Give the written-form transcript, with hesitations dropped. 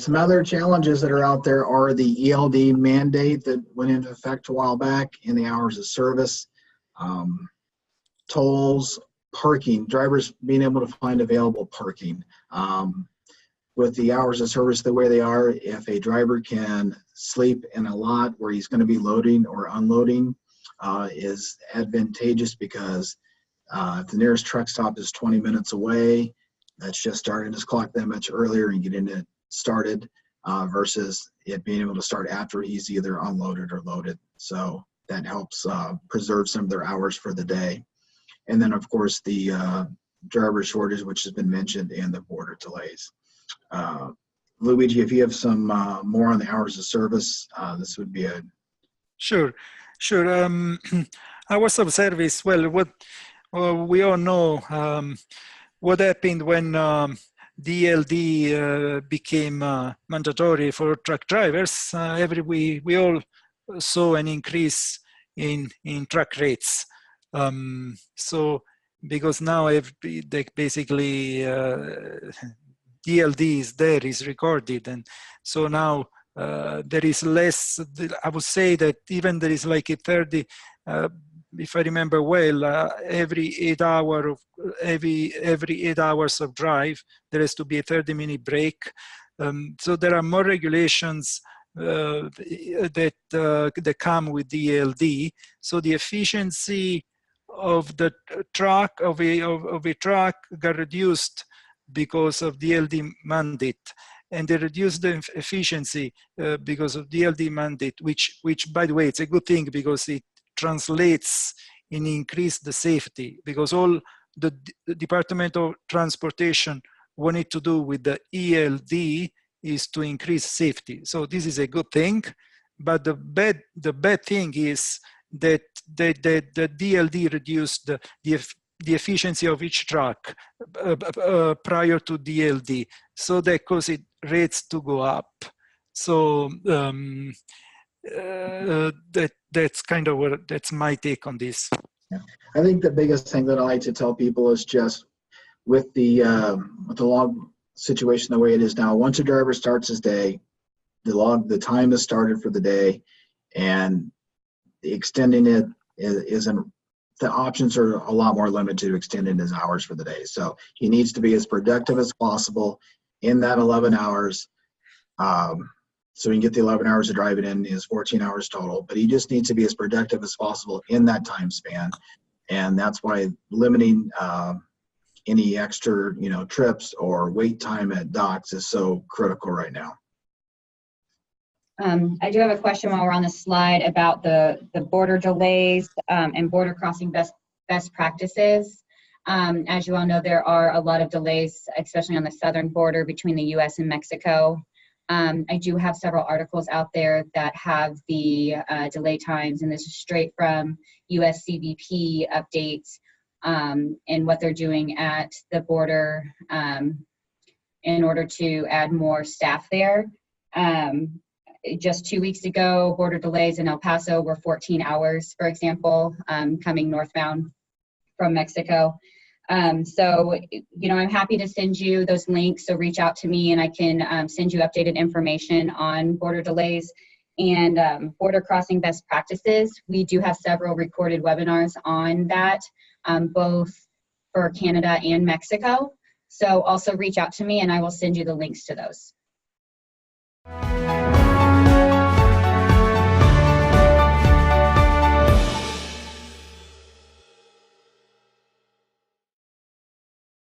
Some other challenges that are out there are the ELD mandate that went into effect a while back in the hours of service, tolls, parking, drivers being able to find available parking. With the hours of service the way they are, if a driver can sleep in a lot where he's going to be loading or unloading, is advantageous because if the nearest truck stop is 20 minutes away, that's just starting his clock that much earlier and getting it started versus it being able to start after he's either unloaded or loaded. So that helps preserve some of their hours for the day. And then, of course, the driver shortage, which has been mentioned, and the border delays. Luigi, if you have some more on the hours of service, this would be a... Sure. Hours of service, well, what we all know what happened when DLD became mandatory for truck drivers. We all saw an increase in truck rates. So because now basically DLD is there, is recorded, and so now there is less. I would say that even there is like a 30, if I remember well, every 8 hours of drive, there has to be a 30-minute break. So there are more regulations that come with DLD. So the efficiency of the truck of a truck got reduced because of DLD mandate, and they reduced the efficiency because of DLD mandate, which by the way, it's a good thing because it translates in increased the safety, because all the Department of Transportation wanted to do with the ELD is to increase safety. So this is a good thing, but the bad thing is that the DLD reduced the efficiency of each truck prior to DLD, so that caused rates to go up. So that's kind of that's my take on this. Yeah. I think the biggest thing that I like to tell people is just with the log situation the way it is now. Once a driver starts his day, the time is started for the day, and extending it isn't. The options are a lot more limited to extending his hours for the day. So he needs to be as productive as possible in that 11 hours. So he can get the 11 hours of driving in, is 14 hours total, but he just needs to be as productive as possible in that time span. And that's why limiting any extra, trips or wait time at docks is so critical right now. I do have a question while we're on the slide about the border delays and border crossing best practices. As you all know, there are a lot of delays, especially on the southern border between the U.S. and Mexico. I do have several articles out there that have the delay times, and this is straight from U.S. CBP updates and what they're doing at the border in order to add more staff there. Just 2 weeks ago, border delays in El Paso were 14 hours, for example, coming northbound from Mexico. So, I'm happy to send you those links. So reach out to me and I can send you updated information on border delays and border crossing best practices. We do have several recorded webinars on that, both for Canada and Mexico. So also reach out to me and I will send you the links to those.